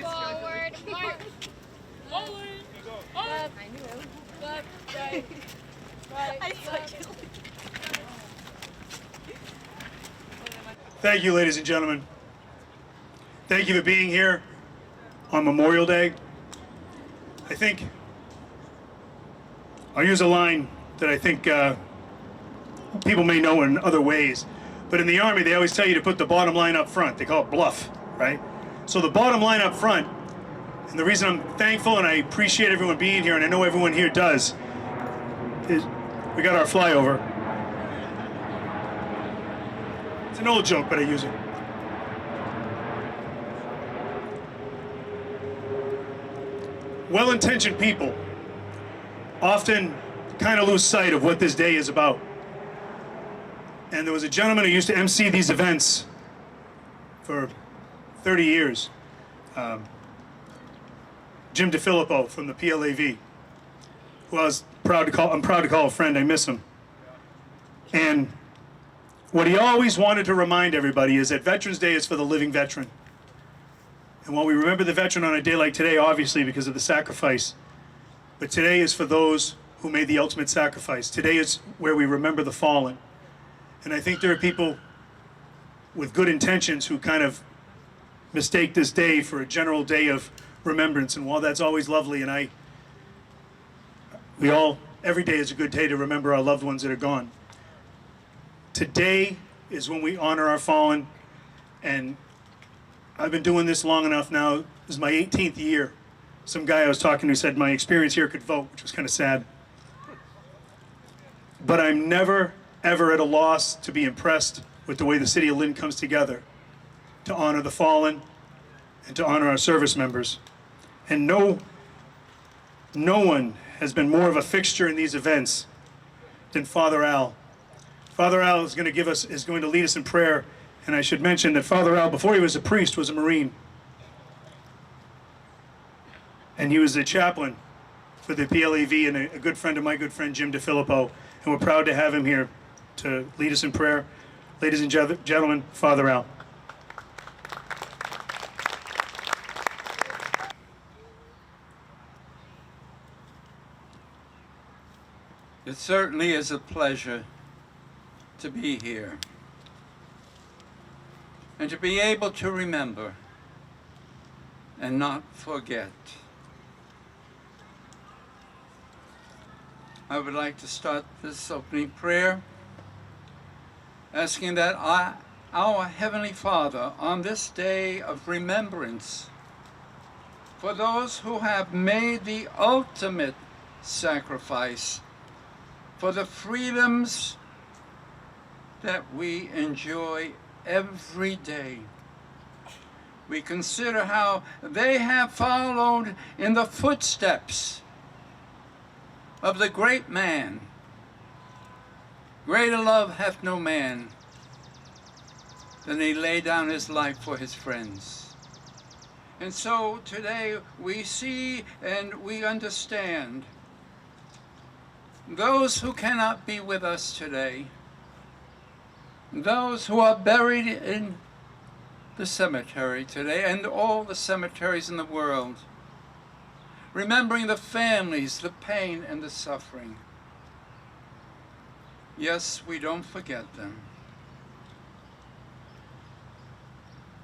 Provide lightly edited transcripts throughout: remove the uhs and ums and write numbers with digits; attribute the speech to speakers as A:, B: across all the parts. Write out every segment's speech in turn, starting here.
A: Forward, march. Forward. Left. I knew it. Left, right. Right. Left.
B: Thank you, ladies and gentlemen. Thank you for being here on Memorial Day. I think I'll use a line that I think people may know in other ways, but in the Army they always tell you to put the bottom line up front. They call it bluff, right? So the bottom line up front, and the reason I'm thankful and I appreciate everyone being here, and I know everyone here does, is we got our flyover. It's an old joke, but I use it. Well-intentioned people often kind of lose sight of what this day is about. And there was a gentleman who used to MC these events for 30 years, Jim DeFilippo from the PLAV, who I'm proud to call a friend. I miss him. And what he always wanted to remind everybody is that Veterans Day is for the living veteran. And while we remember the veteran on a day like today, obviously because of the sacrifice, but today is for those who made the ultimate sacrifice. Today is where we remember the fallen. And I think there are people with good intentions who kind of mistake this day for a general day of remembrance. And while that's always lovely, and every day is a good day to remember our loved ones that are gone. Today is when we honor our fallen, and I've been doing this long enough now. This is my 18th year. Some guy I was talking to said my experience here could vote, which was kind of sad. But I'm never, ever at a loss to be impressed with the way the City of Lynn comes together to honor the fallen and to honor our service members. And no one has been more of a fixture in these events than Father Al. Father Al is going to lead us in prayer. And I should mention that Father Al, before he was a priest, was a Marine. And he was a chaplain for the PLAV and a good friend of my good friend, Jim DeFilippo. And we're proud to have him here to lead us in prayer. Ladies and gentlemen, Father Al.
C: It certainly is a pleasure to be here and to be able to remember and not forget. I would like to start this opening prayer asking that our Heavenly Father, on this day of remembrance, for those who have made the ultimate sacrifice for the freedoms that we enjoy every day. We consider how they have followed in the footsteps of the great man. Greater love hath no man than he lay down his life for his friends. And so today we see and we understand those who cannot be with us today, those who are buried in the cemetery today and all the cemeteries in the world, remembering the families, the pain and the suffering. Yes, we don't forget them.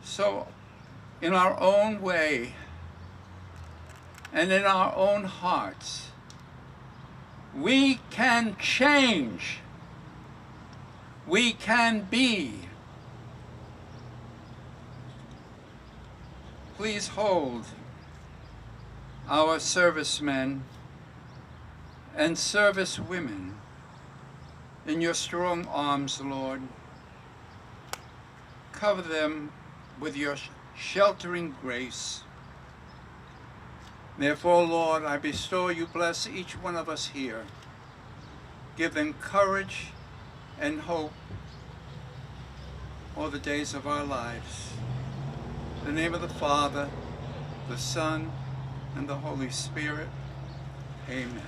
C: So, in our own way, and in our own hearts, we can change. We can be. Please hold our servicemen and servicewomen in your strong arms, Lord. Cover them with your sheltering grace. Therefore, Lord, I bestow you bless each one of us here. Give them courage and hope all the days of our lives. In the name of the Father, the Son, and the Holy Spirit. Amen.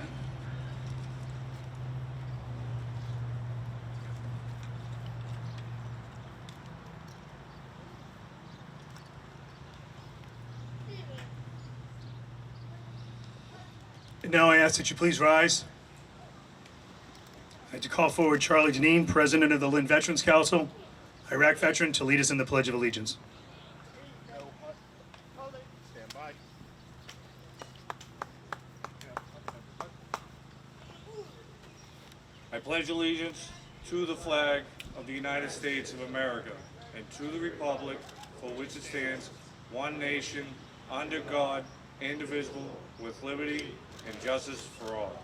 B: And now I ask that you please rise. I'd like to call forward Charlie Deneen, President of the Lynn Veterans Council, Iraq veteran, to lead us in the Pledge of Allegiance.
D: Stand by. I pledge allegiance to the flag of the United States of America and to the republic for which it stands, one nation, under God, indivisible, with liberty and justice for all.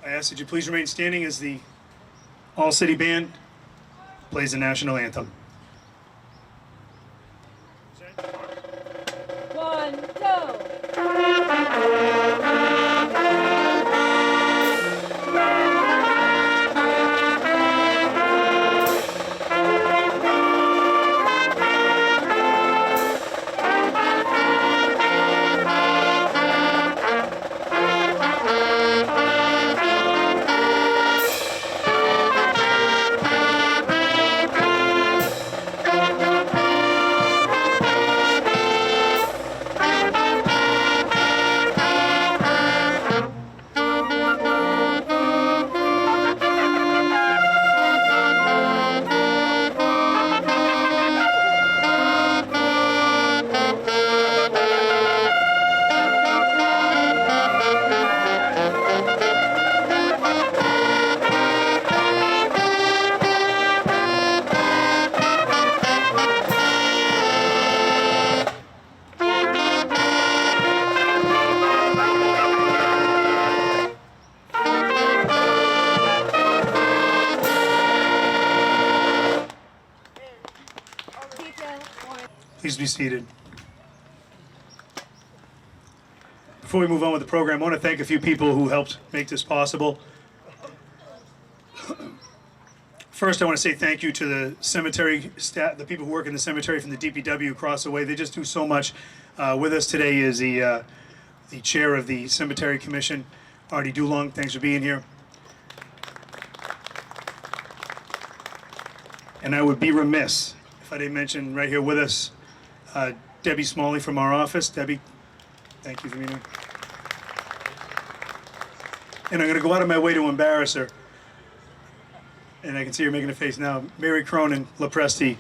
B: I ask that you please remain standing as the all-city band plays the national anthem.
A: 1, 2.
B: Please be seated. Before we move on with the program, I want to thank a few people who helped make this possible. First, I want to say thank you to the cemetery staff, the people who work in the cemetery from the DPW across the way. They just do so much. With us today is the chair of the Cemetery Commission, Artie Dulong. Thanks for being here. And I would be remiss if I didn't mention right here with us Debbie Smalley from our office. Debbie, thank you for being here. And I'm going to go out of my way to embarrass her. And I can see her making a face now. Mary Cronin LaPresti.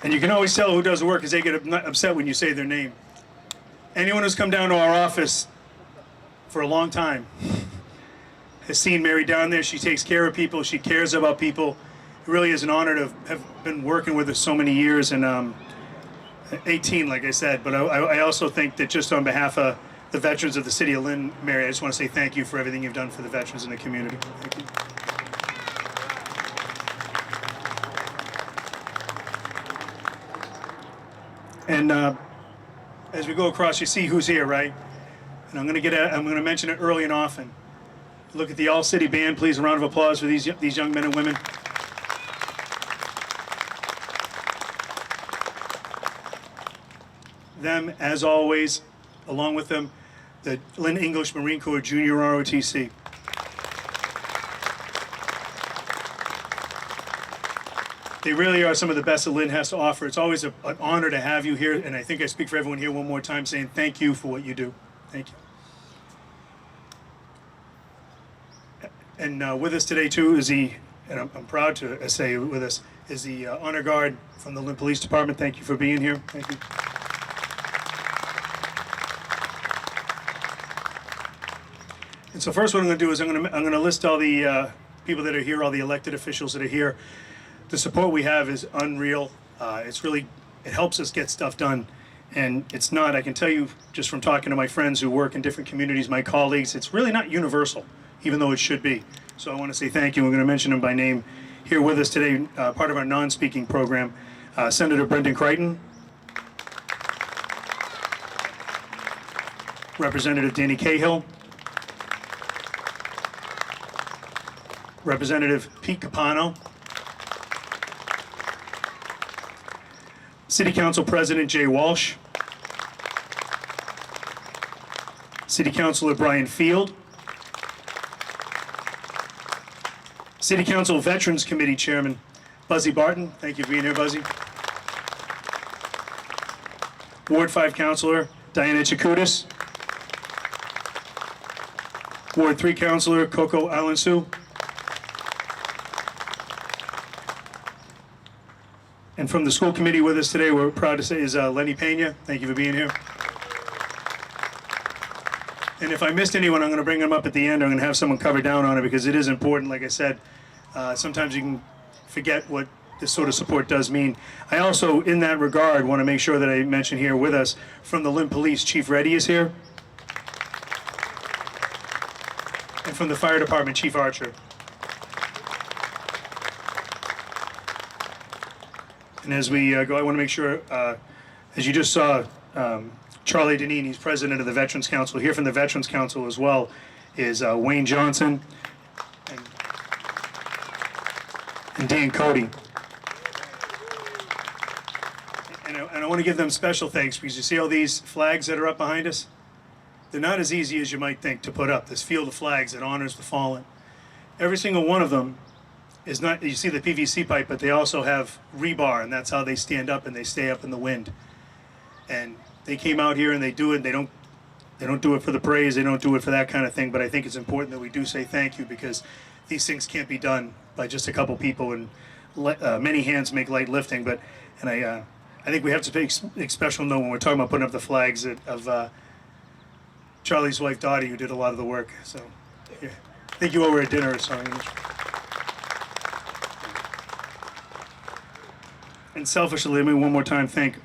B: And you can always tell who does the work because they get upset when you say their name. Anyone who's come down to our office for a long time has seen Mary down there. She takes care of people. She cares about people. It really is an honor to have been working with her so many years, and 18, like I said. But I also think that just on behalf of the veterans of the City of Lynn, Mary, I just want to say thank you for everything you've done for the veterans in the community. Thank you. And as we go across, you see who's here, right? And I'm going to mention it early and often. Look at the all-city band, please. A round of applause for these young men and women. Them, as always, along with them, the Lynn English Marine Corps Junior ROTC. They really are some of the best that Lynn has to offer. It's always an honor to have you here, and I think I speak for everyone here one more time saying thank you for what you do. Thank you. And with us today, too, is and I'm proud to say with us, is the honor guard from the Lynn Police Department. Thank you for being here. Thank you. And so first what I'm going to do is I'm going to list all the people that are here, all the elected officials that are here. The support we have is unreal. It helps us get stuff done. And it's not, I can tell you just from talking to my friends who work in different communities, my colleagues, it's really not universal, even though it should be. So I want to say thank you. We're going to mention them by name. Here with us today, part of our non-speaking program, Senator Brendan Crichton, Representative Danny Cahill, Representative Pete Capano, City Council President Jay Walsh, City Councilor Brian Field, City Council Veterans Committee Chairman Buzzy Barton. Thank you for being here, Buzzy. Ward 5 Councilor Diana Chakoudas. Ward 3 Councilor Coco Alansu. And from the school committee with us today, we're proud to say, is Lenny Pena. Thank you for being here. And if I missed anyone, I'm going to bring them up at the end. I'm going to have someone cover down on it because it is important. Like I said, sometimes you can forget what this sort of support does mean. I also, in that regard, want to make sure that I mention here with us from the Lynn Police, Chief Reddy is here. And from the Fire Department, Chief Archer. And as we go, I want to make sure, as you just saw, Charlie Deneen, he's president of the Veterans Council. Here from the Veterans Council as well is Wayne Johnson and Dan Cody. And I want to give them special thanks because you see all these flags that are up behind us? They're not as easy as you might think to put up. This field of flags that honors the fallen. Every single one of them is not, you see the PVC pipe, but they also have rebar, and that's how they stand up and they stay up in the wind. And they came out here and they do it. They don't do it for the praise. They don't do it for that kind of thing. But I think it's important that we do say thank you because these things can't be done by just a couple people, and many hands make light lifting. But I think we have to take special note when we're talking about putting up the flags of Charlie's wife Dottie, who did a lot of the work. So yeah. I think you all were at dinner or something. And selfishly, let me one more time thank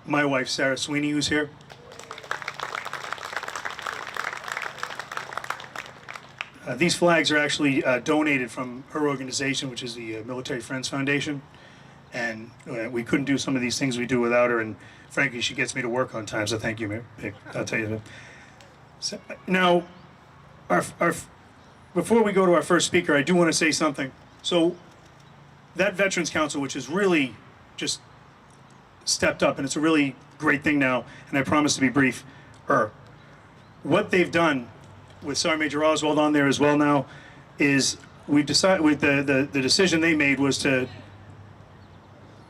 B: my wife, Sarah Sweeney, who's here. These flags are actually donated from her organization, which is the Military Friends Foundation. And we couldn't do some of these things we do without her. And frankly, she gets me to work on time, so thank you, Mayor. I'll tell you that. So, now, before we go to our first speaker, I do want to say something. So that Veterans Council, which is really just stepped up, and it's a really great thing now, and I promise to be brief. What they've done with Sergeant Major Oswald on there as well now is we've decided, with the decision they made was to,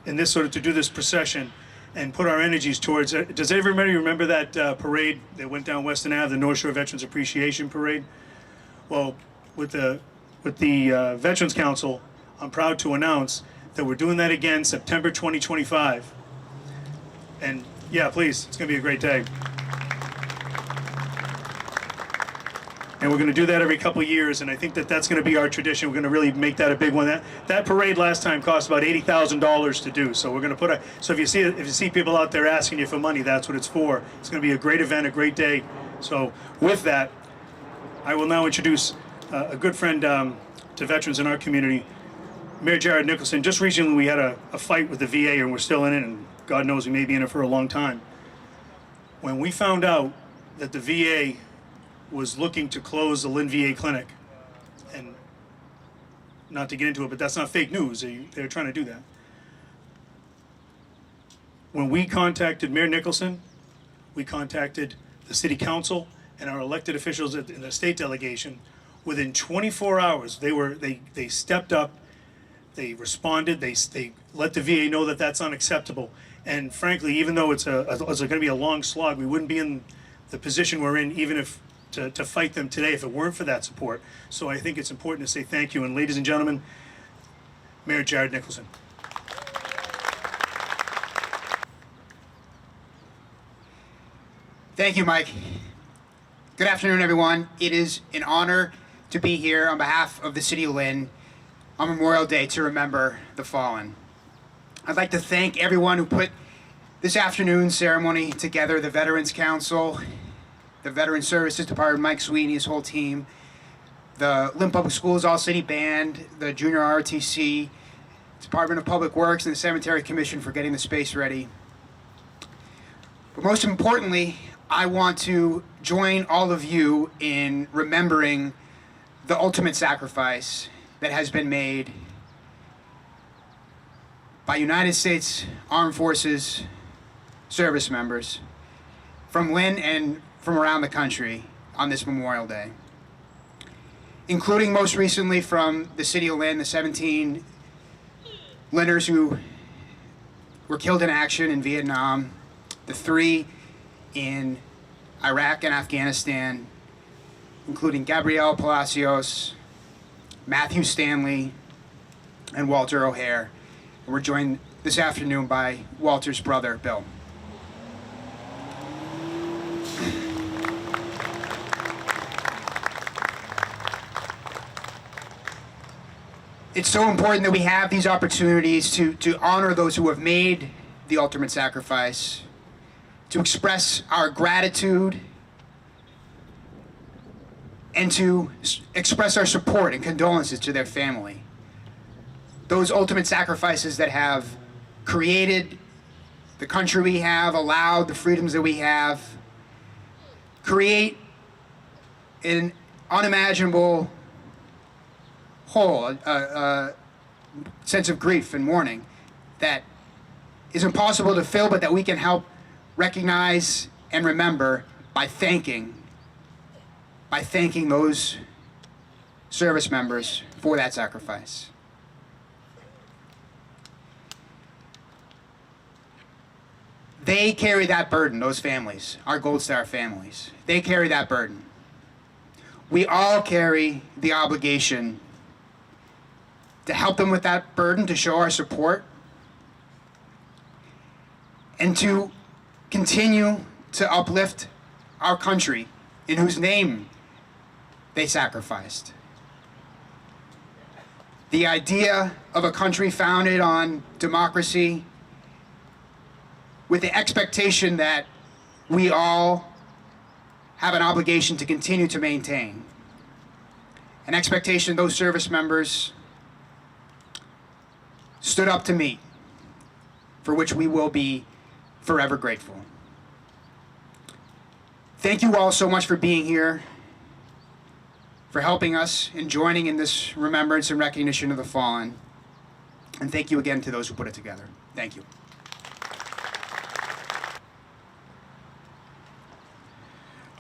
B: in this sort of, to do this procession and put our energies towards, does everybody remember that parade that went down Western Ave, the North Shore Veterans Appreciation Parade? Well, with the Veterans Council, I'm proud to announce that we're doing that again September 2025. And yeah, please, it's going to be a great day. And we're going to do that every couple of years, and I think that that's going to be our tradition. We're going to really make that a big one. That parade last time cost about $80,000 to do. So we're going to put so if you see people out there asking you for money, that's what it's for. It's going to be a great event, a great day. So with that, I will now introduce a good friend to veterans in our community, Mayor Jared Nicholson. Just recently we had a fight with the VA, and we're still in it, and God knows we may be in it for a long time. When we found out that the VA was looking to close the Lynn VA clinic, and not to get into it, but that's not fake news. They're trying to do that. When we contacted Mayor Nicholson, we contacted the city council and our elected officials in the state delegation. Within 24 hours, they stepped up, they responded, they let the VA know that that's unacceptable. And frankly, even though it's going to be a long slog, we wouldn't be in the position we're in even if to fight them today if it weren't for that support. So I think it's important to say thank you. And ladies and gentlemen, Mayor Jared Nicholson.
E: Thank you, Mike. Good afternoon, everyone. It is an honor to be here on behalf of the City of Lynn on Memorial Day to remember the fallen. I'd like to thank everyone who put this afternoon's ceremony together, the Veterans Council, the Veteran Services Department, Mike Sweeney, his whole team, the Lynn Public Schools All-City Band, the Junior ROTC, Department of Public Works, and the Cemetery Commission for getting the space ready. But most importantly, I want to join all of you in remembering the ultimate sacrifice that has been made by United States Armed Forces service members from Lynn and from around the country on this Memorial Day, including most recently from the City of Lynn, the 17 Lynners who were killed in action in Vietnam, the 3 in Iraq and Afghanistan, including Gabrielle Palacios, Matthew Stanley, and Walter O'Hare. And we're joined this afternoon by Walter's brother, Bill. It's so important that we have these opportunities to honor those who have made the ultimate sacrifice, to express our gratitude, and to express our support and condolences to their family. Those ultimate sacrifices that have created the country we have, allowed the freedoms that we have, create an unimaginable whole, a sense of grief and mourning that is impossible to fill, but that we can help recognize and remember by thanking those service members for that sacrifice. They carry that burden, those families, our Gold Star families. They carry that burden. We all carry the obligation to help them with that burden, to show our support, and to continue to uplift our country in whose name they sacrificed. The idea of a country founded on democracy, with the expectation that we all have an obligation to continue to maintain. An expectation those service members stood up to meet, for which we will be forever grateful. Thank you all so much for being here, for helping us and joining in this remembrance and recognition of the fallen. And thank you again to those who put it together. Thank you.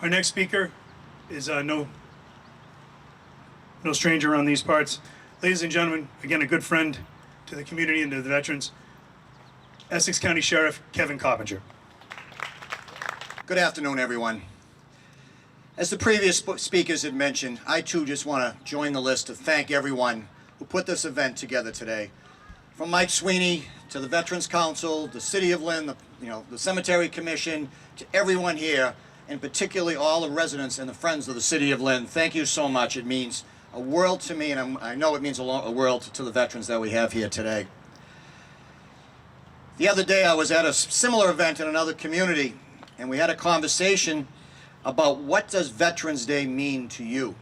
B: Our next speaker is no stranger around these parts. Ladies and gentlemen, again, a good friend to the community and to the veterans, Essex County Sheriff Kevin Carpenter.
F: Good afternoon, everyone. As the previous speakers had mentioned, I too just want to join the list to thank everyone who put this event together today. From Mike Sweeney to the Veterans Council, the City of Lynn, the Cemetery Commission, to everyone here, and particularly all the residents and the friends of the City of Lynn. Thank you so much. It means a world to me, and I know it means a world to the veterans that we have here today. The other day I was at a similar event in another community, and we had a conversation about what does Veterans Day mean to you.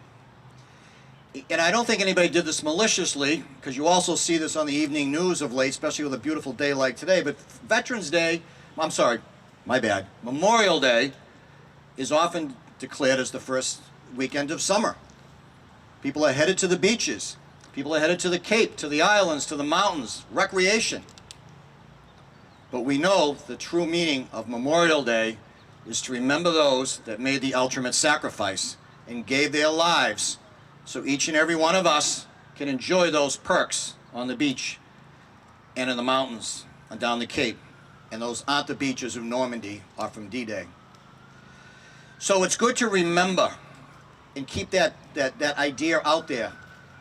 F: And I don't think anybody did this maliciously, because you also see this on the evening news of late, especially with a beautiful day like today. But Veterans Day, I'm sorry, my bad, Memorial Day is often declared as the first weekend of summer. People are headed to the beaches. People are headed to the Cape, to the islands, to the mountains, recreation. But we know the true meaning of Memorial Day is to remember those that made the ultimate sacrifice and gave their lives so each and every one of us can enjoy those perks on the beach and in the mountains and down the Cape. And those aren't the beaches of Normandy or from D-Day. So it's good to remember and keep that idea out there.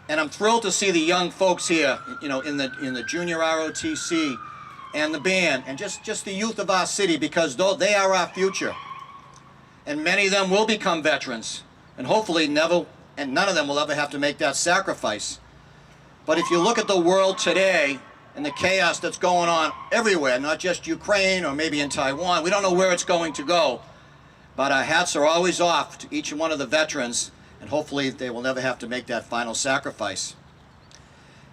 F: And I'm thrilled to see the young folks here, in the Junior ROTC and the band and just the youth of our city, because they are our future. and many of them will become veterans, and hopefully none of them will ever have to make that sacrifice. But if you look at the world today and the chaos that's going on everywhere, not just Ukraine or maybe in Taiwan, we don't know where it's going to go. But our hats are always off to each one of the veterans, and hopefully they will never have to make that final sacrifice.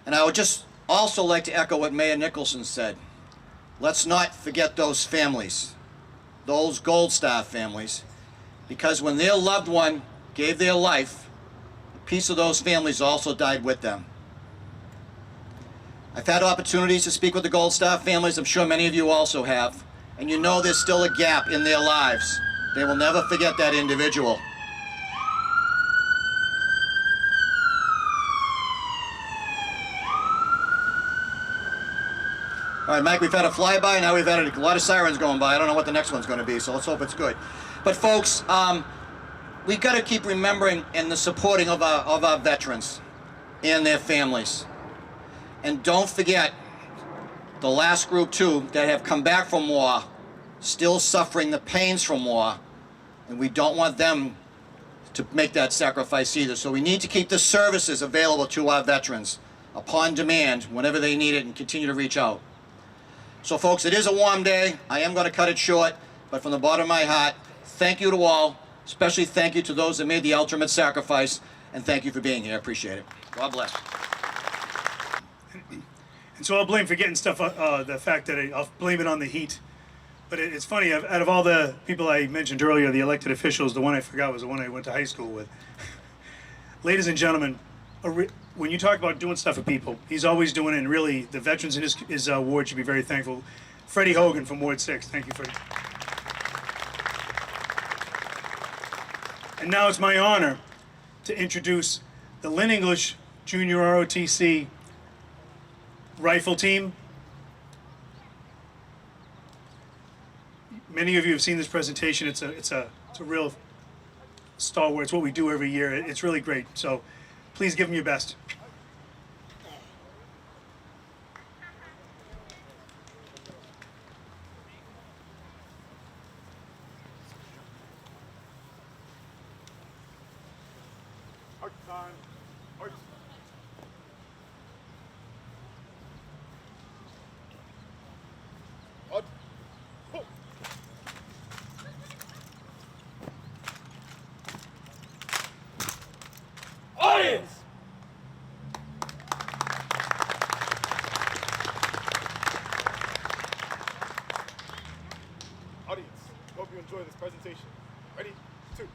F: And I would just also like to echo what Mayor Nicholson said. Let's not forget those families, those Gold Star families, because when their loved one gave their life, a piece of those families also died with them. I've had opportunities to speak with the Gold Star families. I'm sure many of you also have. And you know there's still a gap in their lives. They will never forget that individual. All right, Mike, we've had a flyby. Now we've had a lot of sirens going by. I don't know what the next one's going to be, so let's hope it's good. But folks, we've got to keep remembering and the supporting of our veterans and their families. And don't forget the last group, too, that have come back from war, still suffering the pains from war, and we don't want them to make that sacrifice either. So we need to keep the services available to our veterans upon demand whenever they need it and continue to reach out. So folks, it is a warm day. I am going to cut it short, but from the bottom of my heart, thank you to all, especially thank you to those that made the ultimate sacrifice, and thank you for being here. I appreciate it. God bless.
B: And so I'll blame forgetting stuff, the fact that I'll blame it on the heat. But it's funny, out of all the people I mentioned earlier, the elected officials, the one I forgot was the one I went to high school with. Ladies and gentlemen, when you talk about doing stuff for people, he's always doing it, and really, the veterans in his ward should be very thankful. Freddie Hogan from Ward 6, thank you, Freddie. And now it's my honor to introduce the Lynn English JRROTC rifle team. Many of you have seen this presentation. It's a real stalwart. It's what we do every year. It's really great. So please give them your best.
G: Enjoy this presentation. Ready? 2.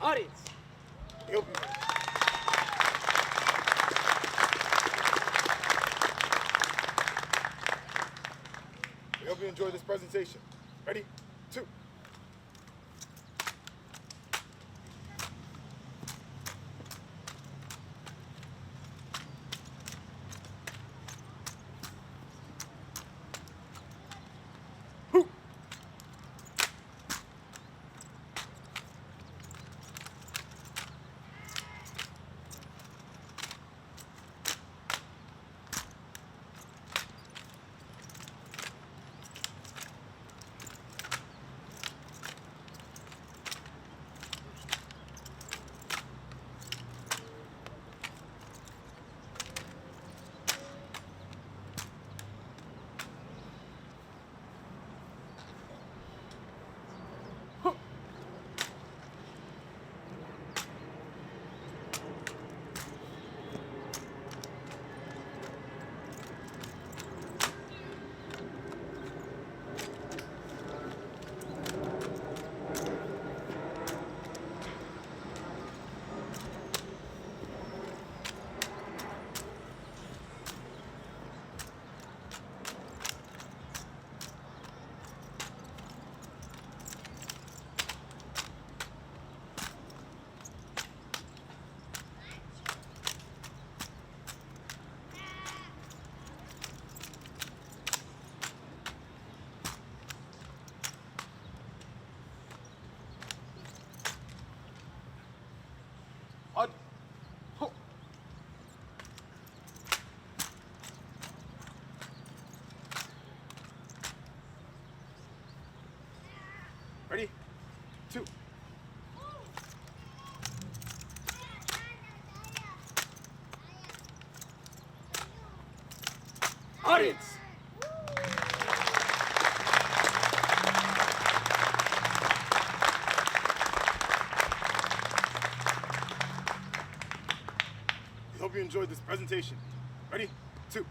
A: Audience.
G: We hope you enjoy this presentation. Ready? 2. Audience. We hope you enjoyed this presentation. Ready? 2.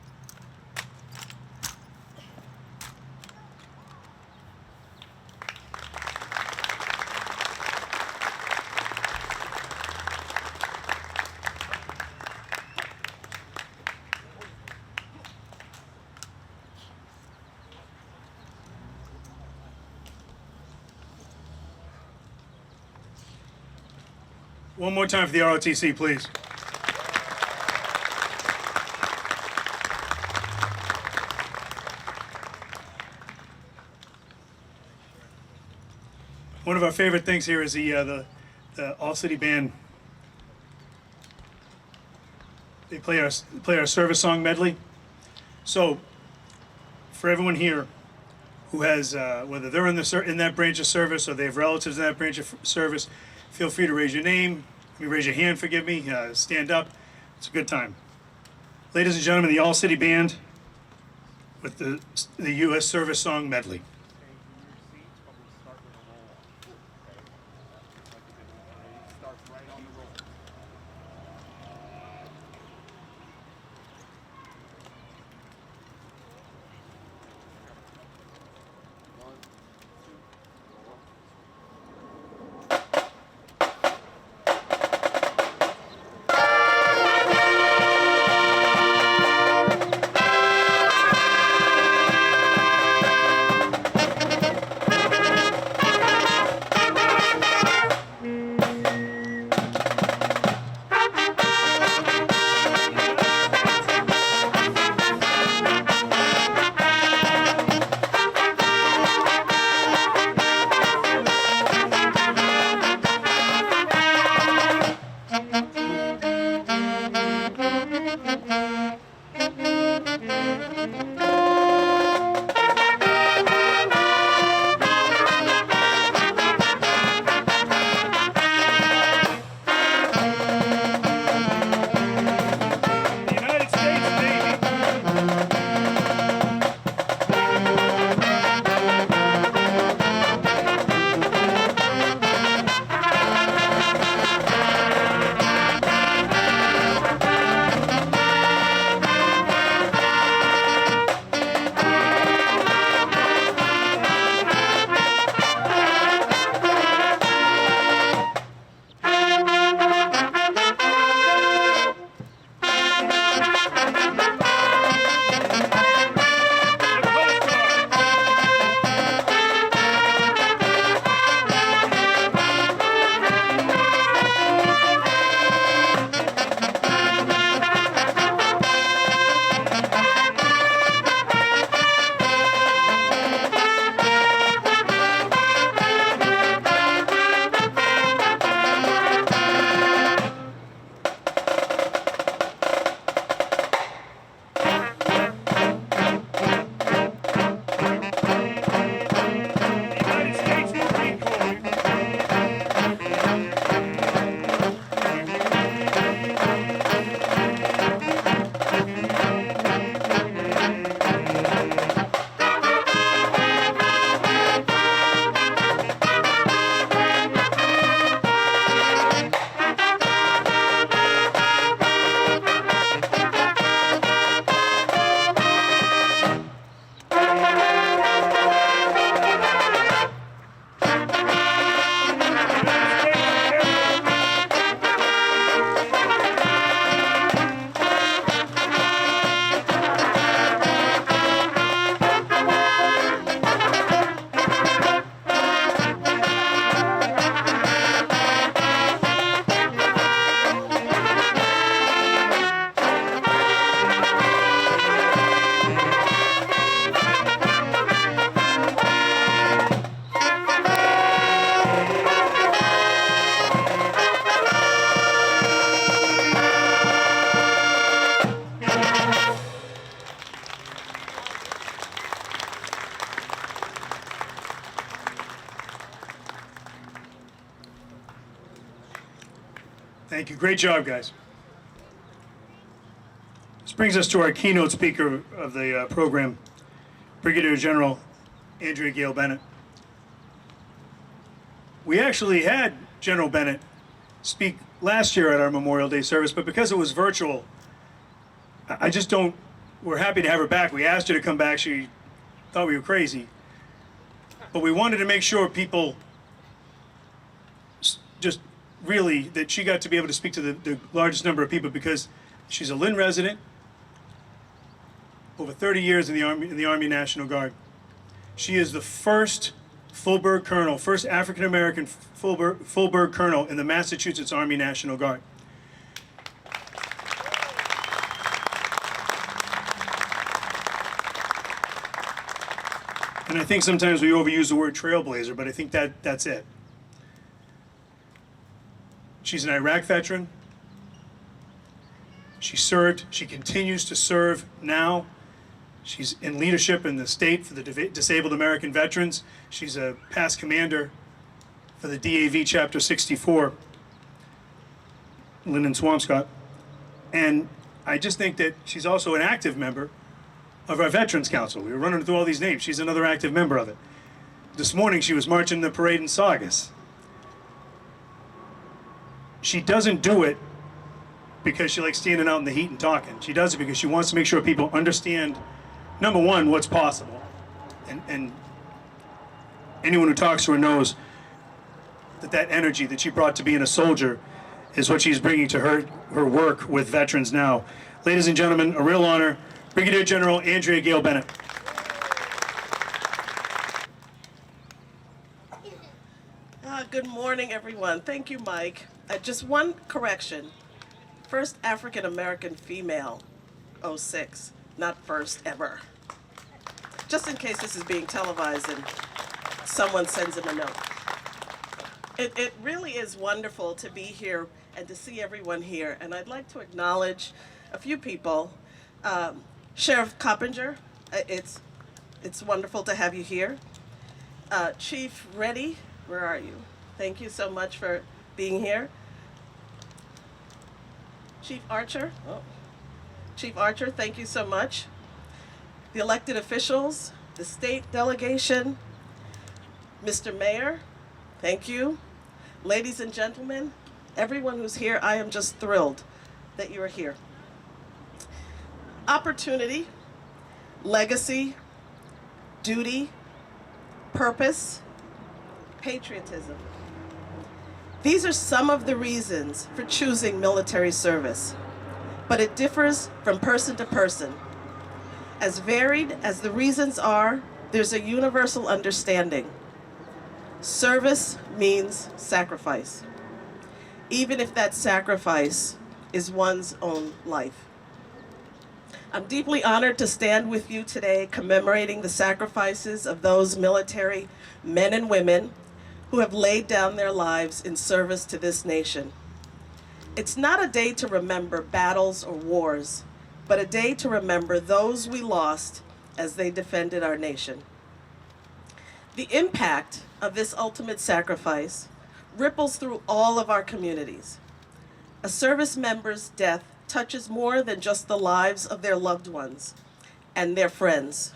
B: One more time for the ROTC, please. One of our favorite things here is the all-city band. They play our service song medley. So, for everyone here who has, whether they're in that branch of service or they have relatives in that branch of service, feel free to raise your name. Raise your hand, forgive me. Stand up. It's a good time. Ladies and gentlemen, the all-city band with the U.S. service song medley. Thank you. Great job, guys. This brings us to our keynote speaker of the program, Brigadier General Andrea Gayle-Bennett. We actually had General Bennett speak last year at our Memorial Day service, but because it was virtual, we're happy to have her back. We asked her to come back. She thought we were crazy. But we wanted to make sure people just really, that she got to be able to speak to the largest number of people, because she's a Lynn resident, over 30 years in the Army National Guard. She is the first full-bird colonel, first African-American full-bird colonel in the Massachusetts Army National Guard. And I think sometimes we overuse the word trailblazer, but I think that's it. She's an Iraq veteran. She served, she continues to serve now. She's in leadership in the state for the Disabled American Veterans. She's a past commander for the DAV Chapter 64, Lynn and Swampscott. And I just think that she's also an active member of our Veterans Council. We were running through all these names. She's another active member of it. This morning she was marching the parade in Saugus. She doesn't do it because she likes standing out in the heat and talking. She does it because she wants to make sure people understand, number one, what's possible. And anyone who talks to her knows that energy that she brought to being a soldier is what she's bringing to her work with veterans now. Ladies and gentlemen, a real honor, Brigadier General Andrea Gayle-Bennett.
H: Good morning, everyone. Thank you, Mike. Just one correction. First African-American female, 06, not first ever. Just in case this is being televised and someone sends him a note. It really is wonderful to be here and to see everyone here. And I'd like to acknowledge a few people. Sheriff Carpenter, it's wonderful to have you here. Chief Reddy, where are you? Thank you so much for being here. Chief Archer, Chief Archer, thank you so much. The elected officials, the state delegation, Mr. Mayor, thank you. Ladies and gentlemen, everyone who's here, I am just thrilled that you are here. Opportunity, legacy, duty, purpose, patriotism. These are some of the reasons for choosing military service, but it differs from person to person. As varied as the reasons are, there's a universal understanding. Service means sacrifice, even if that sacrifice is one's own life. I'm deeply honored to stand with you today commemorating the sacrifices of those military men and women who have laid down their lives in service to this nation. It's not a day to remember battles or wars, but a day to remember those we lost as they defended our nation. The impact of this ultimate sacrifice ripples through all of our communities. A service member's death touches more than just the lives of their loved ones and their friends.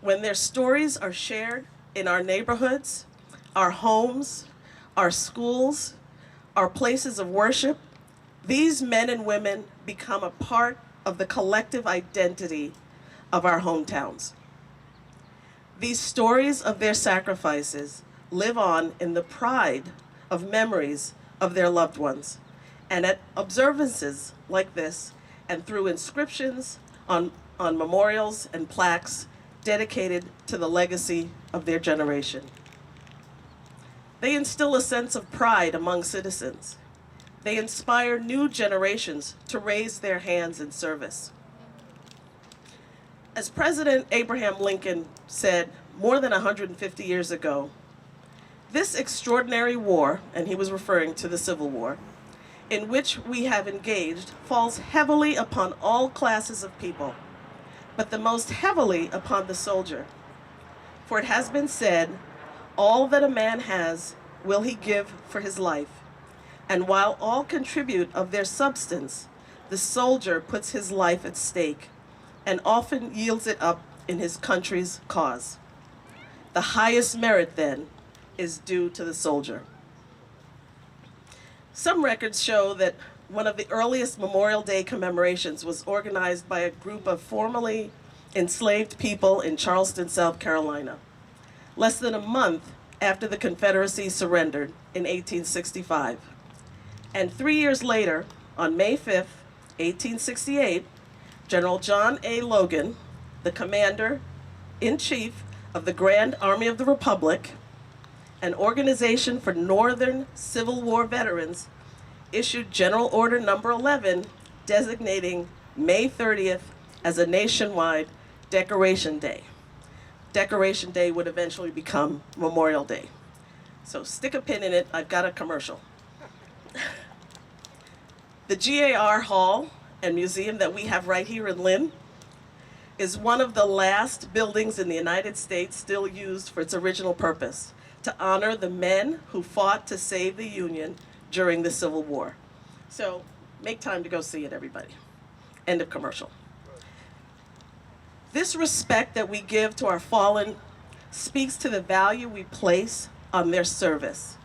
H: When their stories are shared in our neighborhoods, our homes, our schools, our places of worship, these men and women become a part of the collective identity of our hometowns. These stories of their sacrifices live on in the pride of memories of their loved ones, and at observances like this, and through inscriptions on memorials and plaques dedicated to the legacy of their generation. They instill a sense of pride among citizens. They inspire new generations to raise their hands in service. As President Abraham Lincoln said more than 150 years ago, this extraordinary war, and he was referring to the Civil War, in which we have engaged falls heavily upon all classes of people, but the most heavily upon the soldier. For it has been said, all that a man has will he give for his life, and while all contribute of their substance, the soldier puts his life at stake and often yields it up in his country's cause. The highest merit, then, is due to the soldier. Some records show that one of the earliest Memorial Day commemorations was organized by a group of formerly enslaved people in Charleston, South Carolina, less than a month after the Confederacy surrendered in 1865. And 3 years later, on May 5th, 1868, General John A. Logan, the Commander-in-Chief of the Grand Army of the Republic, an organization for Northern Civil War veterans, issued General Order Number 11, designating May 30th as a nationwide Decoration Day. Decoration Day would eventually become Memorial Day. So stick a pin in it, I've got a commercial. The GAR Hall and Museum that we have right here in Lynn is one of the last buildings in the United States still used for its original purpose, to honor the men who fought to save the Union during the Civil War. So make time to go see it, everybody. End of commercial. This respect that we give to our fallen speaks to the value we place on their service.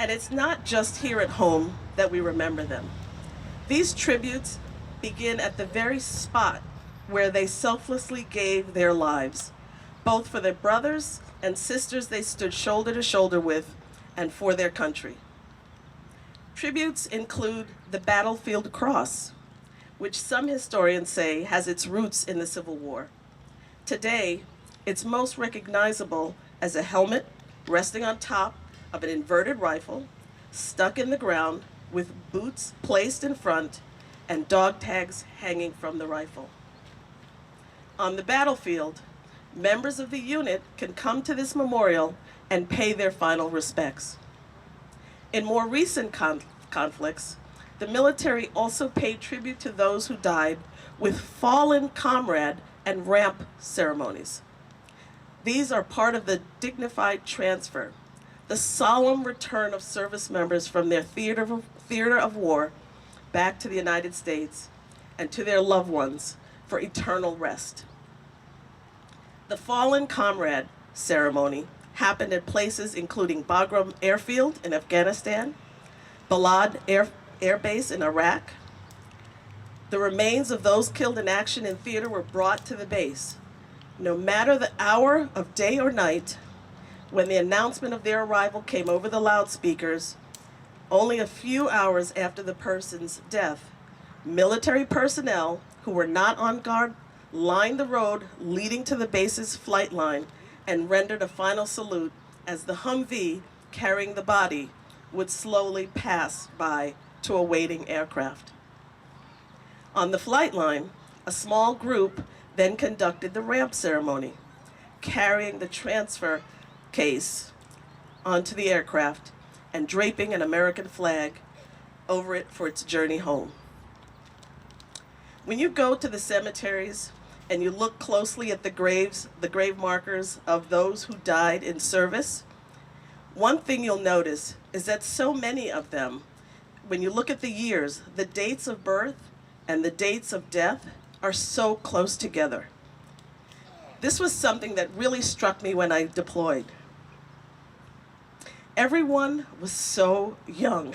H: And it's not just here at home that we remember them. These tributes begin at the very spot where they selflessly gave their lives, both for their brothers and sisters they stood shoulder to shoulder with, and for their country. Tributes include the Battlefield Cross, which some historians say has its roots in the Civil War. Today, it's most recognizable as a helmet resting on top of an inverted rifle, stuck in the ground with boots placed in front and dog tags hanging from the rifle. On the battlefield, members of the unit can come to this memorial and pay their final respects. In more recent conflicts, the military also paid tribute to those who died with fallen comrade and ramp ceremonies. These are part of the dignified transfer, the solemn return of service members from their theater of war back to the United States and to their loved ones for eternal rest. The Fallen Comrade ceremony happened at places including Bagram Airfield in Afghanistan, Balad Air Base in Iraq. The remains of those killed in action in theater were brought to the base. No matter the hour of day or night, when the announcement of their arrival came over the loudspeakers, only a few hours after the person's death, military personnel who were not on guard lined the road leading to the base's flight line and rendered a final salute as the Humvee carrying the body would slowly pass by to a waiting aircraft. On the flight line, a small group then conducted the ramp ceremony, carrying the transfer case onto the aircraft and draping an American flag over it for its journey home. When you go to the cemeteries and you look closely at the grave markers of those who died in service, one thing you'll notice is that so many of them, when you look at the years, the dates of birth and the dates of death are so close together. This was something that really struck me when I deployed. Everyone was so young.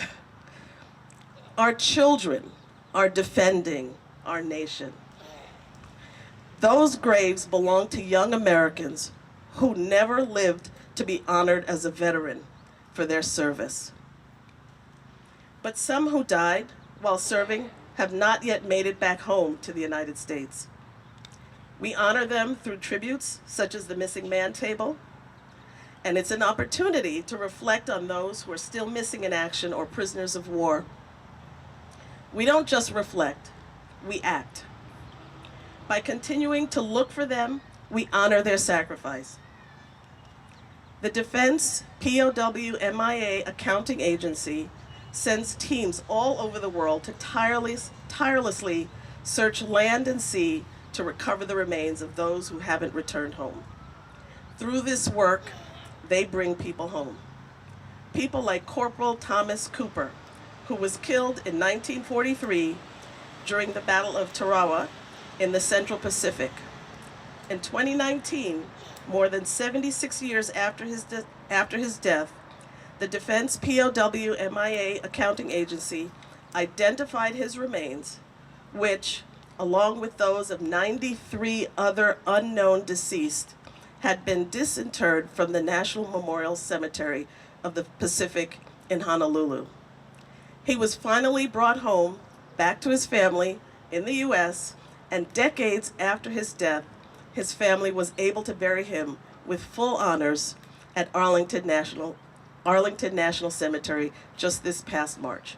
H: Our children are defending our nation. Those graves belong to young Americans who never lived to be honored as a veteran for their service. But some who died while serving have not yet made it back home to the United States. We honor them through tributes such as the Missing Man Table, and it's an opportunity to reflect on those who are still missing in action or prisoners of war. We don't just reflect, we act. By continuing to look for them, we honor their sacrifice. The Defense POW MIA Accounting Agency sends teams all over the world to tirelessly search land and sea to recover the remains of those who haven't returned home. Through this work, they bring people home. People like Corporal Thomas Cooper, who was killed in 1943 during the Battle of Tarawa in the Central Pacific. In 2019, more than 76 years after his death, the Defense POW MIA Accounting Agency identified his remains, which, along with those of 93 other unknown deceased, had been disinterred from the National Memorial Cemetery of the Pacific in Honolulu. He was finally brought home, back to his family in the U.S., and decades after his death, his family was able to bury him with full honors at Arlington National Cemetery just this past March.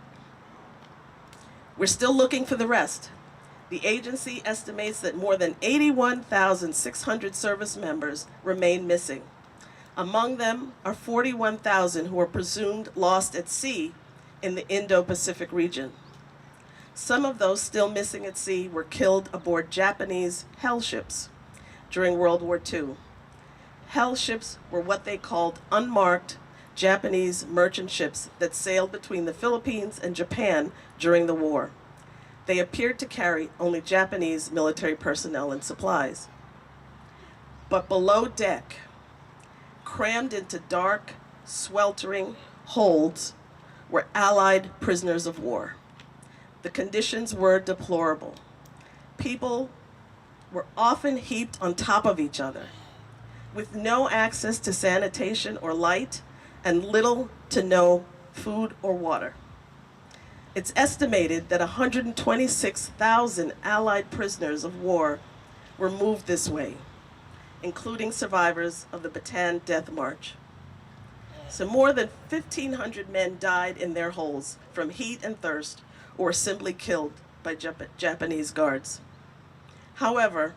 H: We're still looking for the rest. The agency estimates that more than 81,600 service members remain missing. Among them are 41,000 who are presumed lost at sea in the Indo-Pacific region. Some of those still missing at sea were killed aboard Japanese hell ships during World War II. Hell ships were what they called unmarked Japanese merchant ships that sailed between the Philippines and Japan during the war. They appeared to carry only Japanese military personnel and supplies. But below deck, crammed into dark, sweltering holds, were Allied prisoners of war. The conditions were deplorable. People were often heaped on top of each other, with no access to sanitation or light, and little to no food or water. It's estimated that 126,000 Allied prisoners of war were moved this way, including survivors of the Bataan Death March. So more than 1,500 men died in their holes from heat and thirst, or simply killed by Japanese guards. However,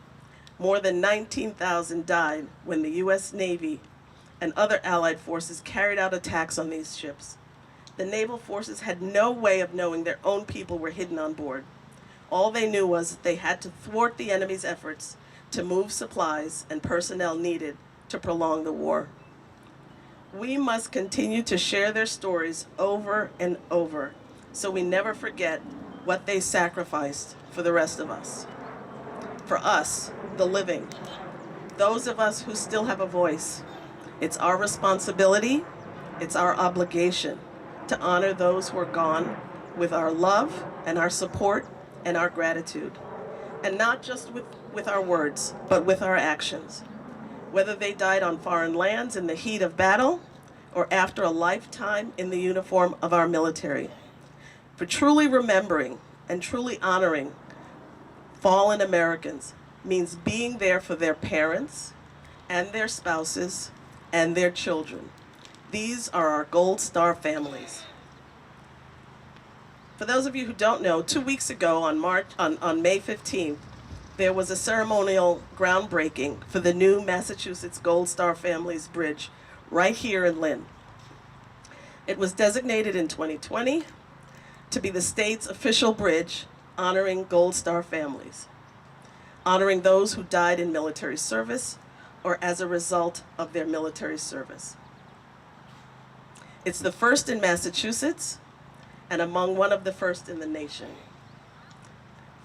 H: more than 19,000 died when the U.S. Navy and other Allied forces carried out attacks on these ships. The naval forces had no way of knowing their own people were hidden on board. All they knew was that they had to thwart the enemy's efforts to move supplies and personnel needed to prolong the war. We must continue to share their stories over and over so we never forget what they sacrificed for the rest of us. For us, the living, those of us who still have a voice, it's our responsibility, it's our obligation to honor those who are gone with our love and our support and our gratitude. And not just with our words, but with our actions. Whether they died on foreign lands in the heat of battle or after a lifetime in the uniform of our military. For truly remembering and truly honoring fallen Americans means being there for their parents and their spouses and their children. These are our Gold Star families. For those of you who don't know, 2 weeks ago on May 15th, there was a ceremonial groundbreaking for the new Massachusetts Gold Star Families Bridge right here in Lynn. It was designated in 2020 to be the state's official bridge honoring Gold Star families, honoring those who died in military service or as a result of their military service. It's the first in Massachusetts and among one of the first in the nation.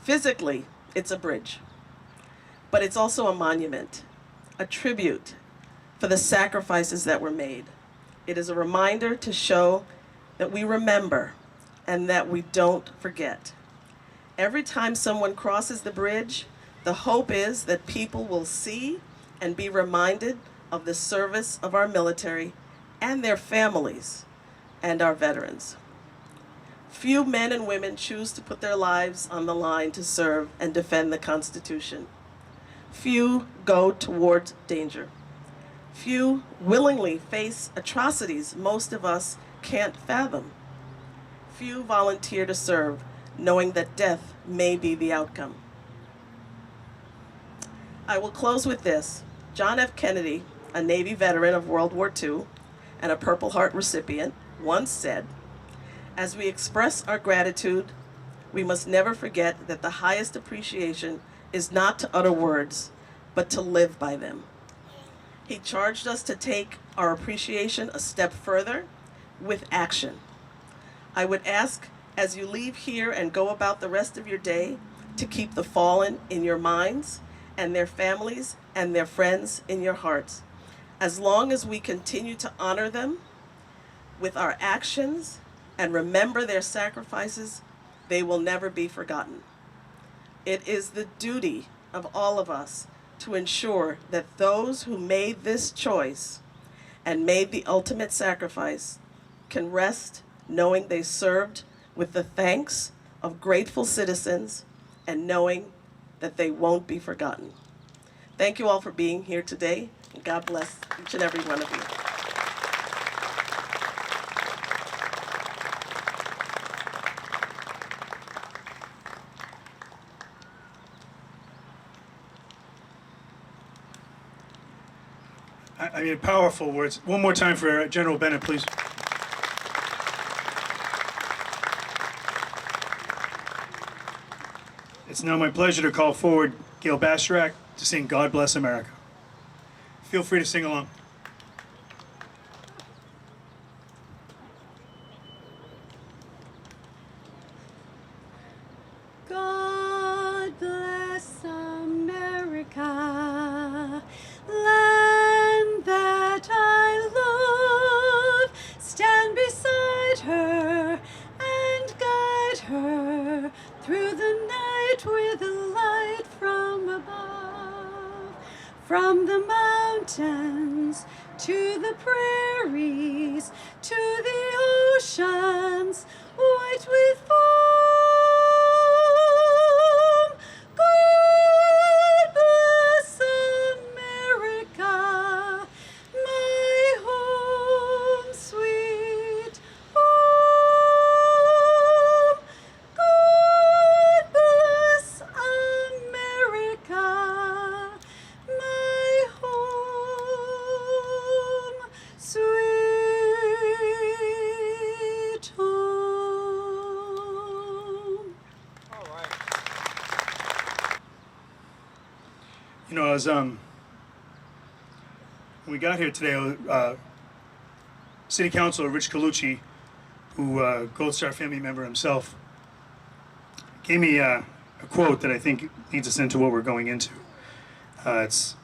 H: Physically, it's a bridge, but it's also a monument, a tribute for the sacrifices that were made. It is a reminder to show that we remember and that we don't forget. Every time someone crosses the bridge, the hope is that people will see and be reminded of the service of our military and their families and our veterans. Few men and women choose to put their lives on the line to serve and defend the Constitution. Few go towards danger. Few willingly face atrocities most of us can't fathom. Few volunteer to serve, knowing that death may be the outcome. I will close with this. John F. Kennedy, a Navy veteran of World War II and a Purple Heart recipient, once said, "As we express our gratitude, we must never forget that the highest appreciation is not to utter words, but to live by them." He charged us to take our appreciation a step further with action. I would ask as you leave here and go about the rest of your day, to keep the fallen in your minds and their families and their friends in your hearts. As long as we continue to honor them with our actions and remember their sacrifices, they will never be forgotten. It is the duty of all of us to ensure that those who made this choice and made the ultimate sacrifice can rest knowing they served with the thanks of grateful citizens and knowing that they won't be forgotten. Thank you all for being here today, and God bless each and every one of you.
B: I mean, powerful words. One more time for General Bennett, please. It's now my pleasure to call forward Gail-Bennett to sing God Bless America. Feel free to sing along.
A: God bless America, land that I love. Stand beside her and guide her through the night with a light from above. From the mountains to the prairies to the oceans white with foam. God bless America, my home sweet home. God bless America, my home sweet home.
B: You know, as when we got here today, City Councilor Rich Colucci, who Gold Star family member himself, gave me a quote that I think leads us into what we're going into. It's,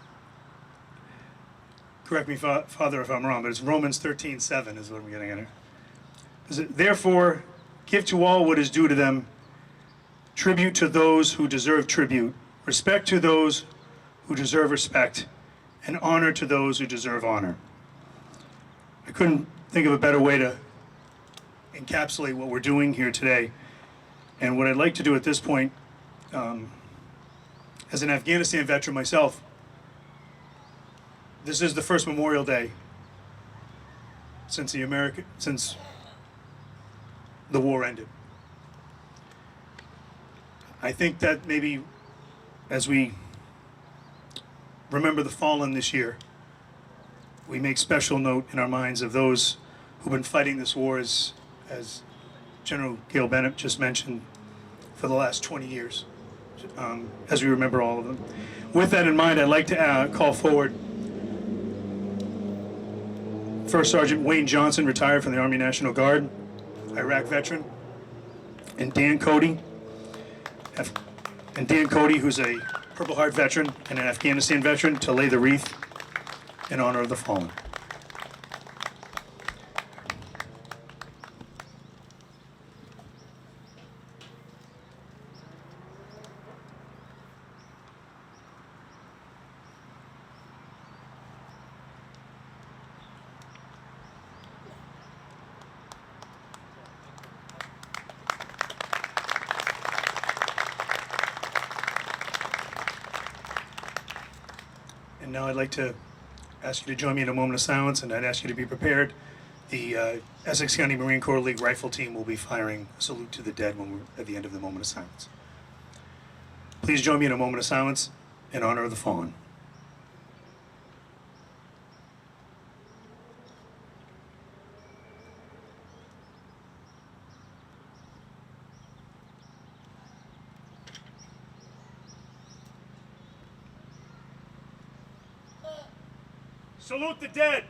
B: correct me, Father, if I'm wrong, but it's Romans 13:7 is what I'm getting at here. Therefore, give to all what is due to them, tribute to those who deserve tribute, respect to those who deserve respect, and honor to those who deserve honor. I couldn't think of a better way to encapsulate what we're doing here today. And what I'd like to do at this point, as an Afghanistan veteran myself, this is the first Memorial Day since the war ended. I think that maybe as we remember the fallen this year, we make special note in our minds of those who've been fighting this war, as General Gayle-Bennett just mentioned, for the last 20 years, as we remember all of them. With that in mind, I'd like to call forward First Sergeant Wayne Johnson, retired from the Army National Guard, Iraq veteran, and Dan Cody, who's a Purple Heart veteran and an Afghanistan veteran, to lay the wreath in honor of the fallen. And now I'd like to ask you to join me in a moment of silence, and I'd ask you to be prepared. The Essex County Marine Corps League Rifle Team will be firing a salute to the dead when we're at the end of the moment of silence. Please join me in a moment of silence in honor of the fallen. Salute the dead.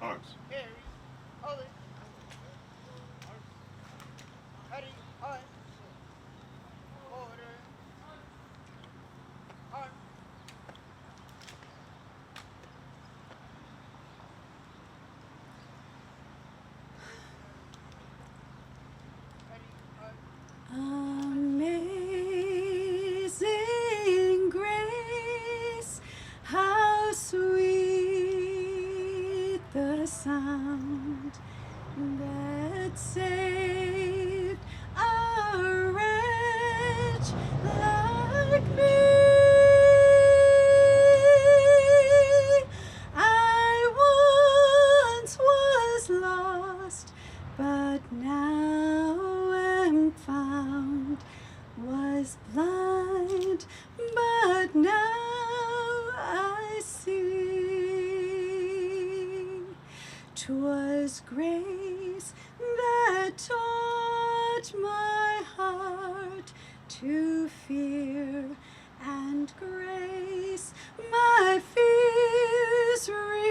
G: Arms.
A: Amazing grace, how sweet the sound that saved a wretch like me. I once was lost, but now am found, was blind, but now I see. 'Twas grace that taught my heart to fear, and grace my fears relieved.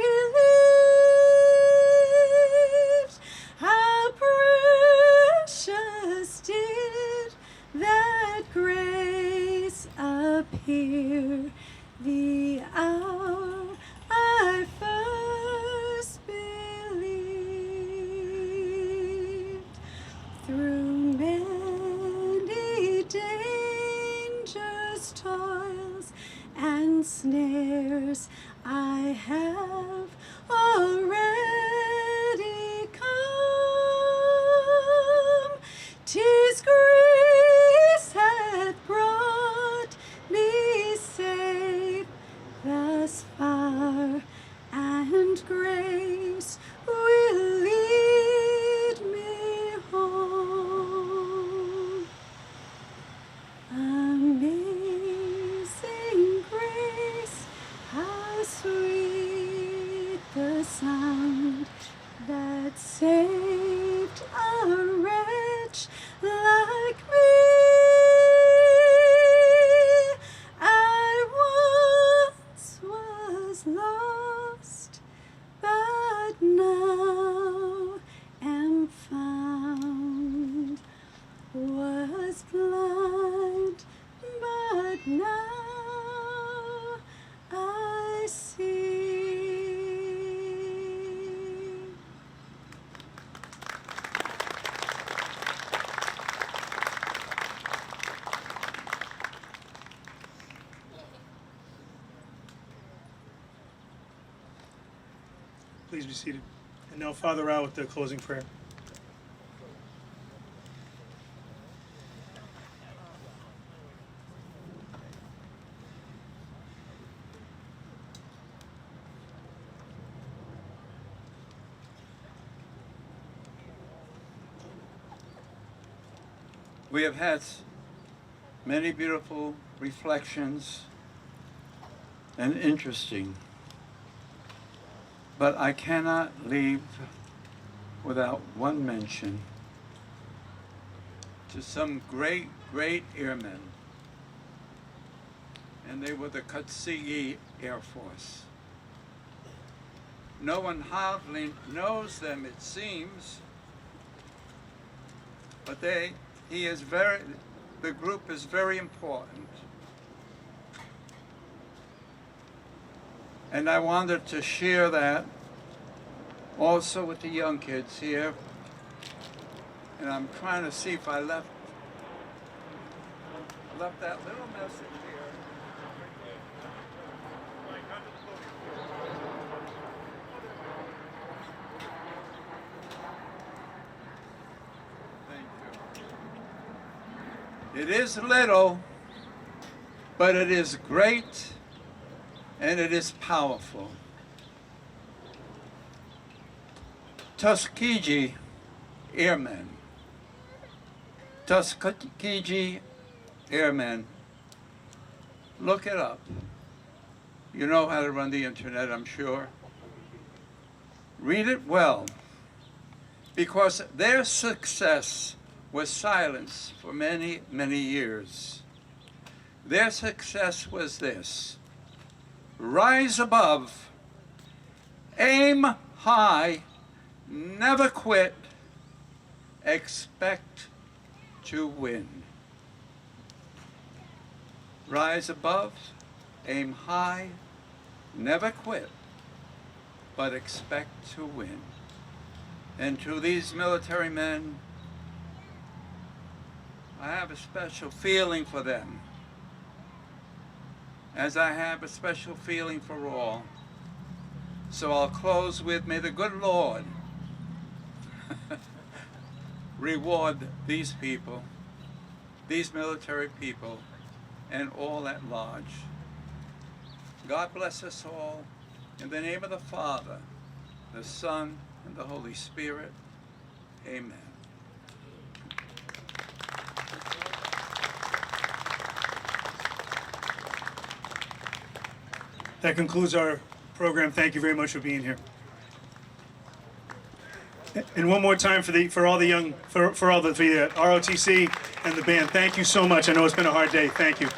A: How precious did that grace appear the hour I first believed. Through many dangers, toils, and snares I have already come. 'Tis grace hath brought me safe thus far, and grace will lead me home. Amazing grace, how sweet the sound that saved a wretch like me. I once was lost, but now am found, was blind, but now I see.
B: Please be seated. And now Father Al with the closing prayer.
C: We have had many beautiful reflections and interesting, but I cannot leave without one mention to some great, great airmen. And they were the Tuskegee Air Force. No one hardly knows them, it seems, but the group is very important. And I wanted to share that also with the young kids here. And I'm trying to see if I left that little message here. Thank you. It is little, but it is great. And it is powerful. Tuskegee Airmen. Tuskegee Airmen. Look it up. You know how to run the internet, I'm sure. Read it well, because their success was silenced for many, many years. Their success was this: rise above, aim high, never quit, expect to win. Rise above, aim high, never quit, but expect to win. And to these military men, I have a special feeling for them, as I have a special feeling for all. So I'll close with, may the good Lord reward these people, these military people, and all at large. God bless us all. In the name of the Father, the Son, and the Holy Spirit. Amen.
B: That concludes our program. Thank you very much for being here. And one more time for all the ROTC and the band. Thank you so much. I know it's been a hard day. Thank you.